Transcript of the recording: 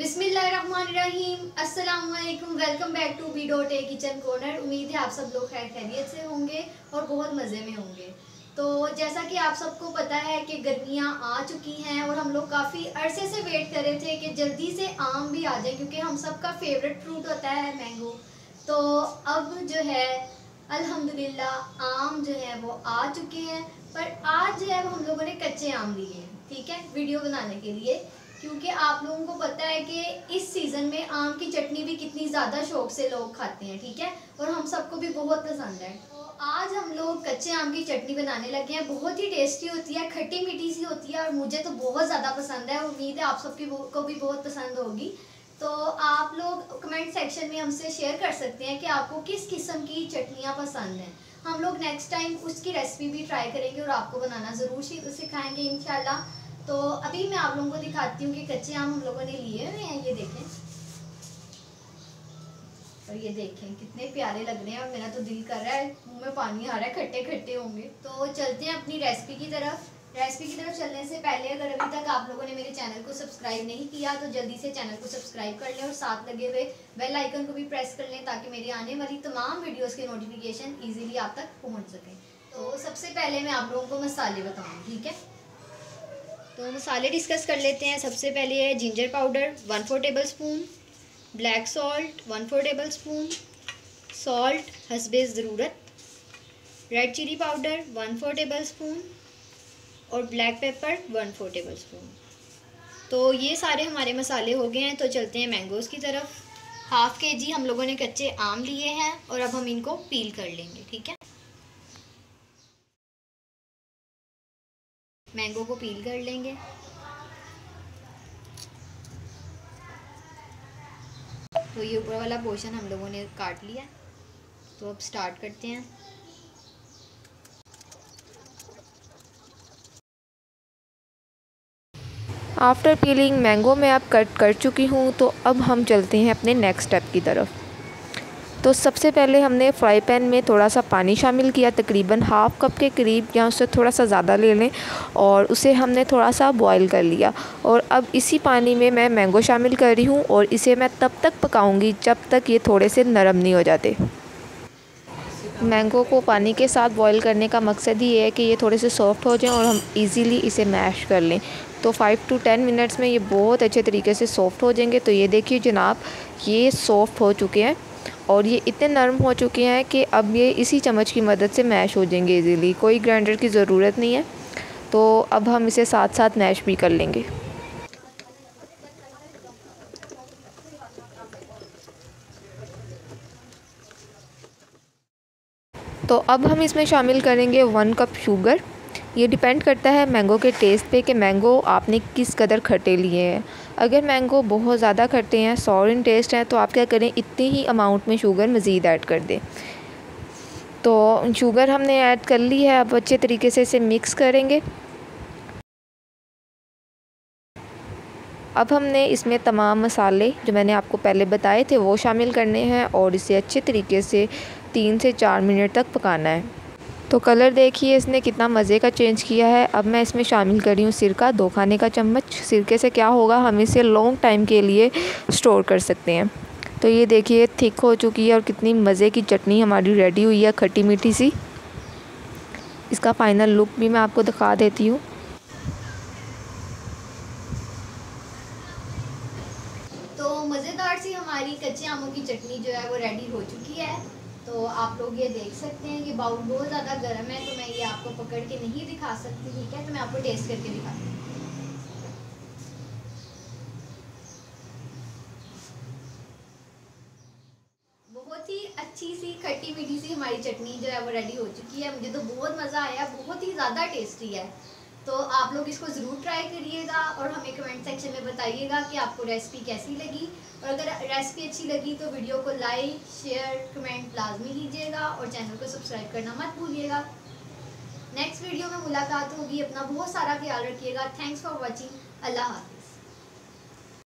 बिस्मिल्लाहिर्रहमानिर्रहीम, अस्सलाम वालेकुम। Welcome back to B.A kitchen corner. उम्मीद है आप सब लोग खैर खैरियत से होंगे और बहुत मज़े में होंगे। तो जैसा कि आप सबको पता है कि गर्मियां आ चुकी हैं और हम लोग काफ़ी अरसे से वेट कर रहे थे कि जल्दी से आम भी आ जाए, क्योंकि हम सबका फेवरेट फ्रूट होता है मैंगो। तो अब जो है अल्हम्दुलिल्लाह आम जो है वो आ चुके हैं, पर आज जो है हम लोगों ने कच्चे आम लिए हैं, ठीक है, वीडियो बनाने के लिए। क्योंकि आप लोगों को पता है कि इस सीज़न में आम की चटनी भी कितनी ज़्यादा शौक से लोग खाते हैं, ठीक है, और हम सबको भी बहुत पसंद है। तो आज हम लोग कच्चे आम की चटनी बनाने लगे हैं। बहुत ही टेस्टी होती है, खट्टी मीठी सी होती है और मुझे तो बहुत ज़्यादा पसंद है। उम्मीद है आप सबकी को भी बहुत पसंद होगी। तो आप लोग कमेंट सेक्शन में हमसे शेयर कर सकते हैं कि आपको किस किस्म की चटनियाँ पसंद हैं। हम लोग नेक्स्ट टाइम उसकी रेसिपी भी ट्राई करेंगे और आपको बनाना ज़रूर सिखाएंगे इंशाल्लाह। तो अभी मैं आप लोगों को दिखाती हूँ कि कच्चे आम हम लोगों ने लिए हुए हैं। ये देखें, और ये देखें कितने प्यारे लग रहे हैं और मेरा तो दिल कर रहा है, मुंह में पानी आ रहा है, खट्टे खट्टे होंगे। तो चलते हैं अपनी रेसिपी की तरफ। चलने से पहले अगर अभी तक आप लोगों ने मेरे चैनल को सब्सक्राइब नहीं किया तो जल्दी से चैनल को सब्सक्राइब कर लें और साथ लगे हुए बेल आइकन को भी प्रेस कर लें, ताकि मेरी आने वाली तमाम वीडियोस के नोटिफिकेशन इजीली आप तक पहुंच सकें। तो सबसे पहले मैं आप लोगों को मसाले बताऊँगी, ठीक है। तो मसाले डिस्कस कर लेते हैं। सबसे पहले है ginger powder 1/4 tablespoon, black salt 1/4 tablespoon, salt हस्बे ज़रूरत, red chili powder 1/4 tablespoon और ब्लैक पेपर 1/4 टेबल स्पून। तो ये सारे हमारे मसाले हो गए हैं। तो चलते हैं मैंगोज़ की तरफ। 1/2 kg हम लोगों ने कच्चे आम लिए हैं और अब हम इनको पील कर लेंगे, ठीक है। मैंगो को पील कर लेंगे। तो ये ऊपर वाला पोर्शन हम लोगों ने काट लिया। तो अब स्टार्ट करते हैं। आफ्टर पीलिंग मैंगो मैं अब कट कर चुकी हूँ। तो अब हम चलते हैं अपने नेक्स्ट स्टेप की तरफ। तो सबसे पहले हमने फ्राई पैन में थोड़ा सा पानी शामिल किया, तकरीबन 1/2 कप के करीब या उससे थोड़ा सा ज़्यादा ले लें, और उसे हमने थोड़ा सा बॉईल कर लिया। और अब इसी पानी में मैं मैंगो शामिल कर रही हूँ और इसे मैं तब तक पकाऊंगी जब तक ये थोड़े से नरम नहीं हो जाते। मैंगो को पानी के साथ बॉईल करने का मकसद ये है कि ये थोड़े से सॉफ़्ट हो जाएं और हम इजीली इसे मैश कर लें। तो 5 to 10 मिनट्स में ये बहुत अच्छे तरीके से सॉफ़्ट हो जाएंगे। तो ये देखिए जनाब, ये सॉफ़्ट हो चुके हैं और ये इतने नरम हो चुके हैं कि अब ये इसी चम्मच की मदद से मैश हो जाएंगे इजीली, कोई ग्राइंडर की ज़रूरत नहीं है। तो अब हम इसे साथ साथ मैश भी कर लेंगे। तो अब हम इसमें शामिल करेंगे 1 कप शुगर। ये डिपेंड करता है मैंगो के टेस्ट पे कि मैंगो आपने किस कदर खट्टे लिए हैं। अगर मैंगो बहुत ज़्यादा खट्टे हैं, सॉर इन टेस्ट हैं, तो आप क्या करें, इतने ही अमाउंट में शुगर मज़ीद ऐड कर दें। तो शुगर हमने ऐड कर ली है। अब अच्छे तरीके से इसे मिक्स करेंगे। अब हमने इसमें तमाम मसाले जो मैंने आपको पहले बताए थे वो शामिल करने हैं और इसे अच्छे तरीके से 3 से 4 मिनट तक पकाना है। तो कलर देखिए इसने कितना मज़े का चेंज किया है। अब मैं इसमें शामिल कर रही हूँ सिरका 2 खाने का चम्मच। सिरके से क्या होगा, हम इसे लॉन्ग टाइम के लिए स्टोर कर सकते हैं। तो ये देखिए थिक हो चुकी है और कितनी मज़े की चटनी हमारी रेडी हुई है, खट्टी मीठी सी। इसका फ़ाइनल लुक भी मैं आपको दिखा देती हूँ। तो मज़ेदार सी हमारी कच्चे आमों की चटनी जो है वो रेडी हो चुकी है। तो आप लोग ये देख सकते हैं कि बाउल बहुत ज़्यादा गर्म है, तो मैं ये आपको पकड़ के नहीं दिखा सकती, ठीक है। तो मैं आपको टेस्ट करके दिखाती हूँ। बहुत ही अच्छी सी खट्टी मीठी सी हमारी चटनी जो है वो रेडी हो चुकी है। मुझे तो बहुत मज़ा आया, बहुत ही ज़्यादा टेस्टी है। तो आप लोग इसको ज़रूर ट्राई करिएगा और हमें कमेंट सेक्शन में बताइएगा कि आपको रेसिपी कैसी लगी। और अगर रेसिपी अच्छी लगी तो वीडियो को लाइक शेयर कमेंट लाजमी कीजिएगा और चैनल को सब्सक्राइब करना मत भूलिएगा। नेक्स्ट वीडियो में मुलाकात होगी। अपना बहुत सारा ख्याल रखिएगा। Thanks for watching. अल्लाह हाफ़िज़।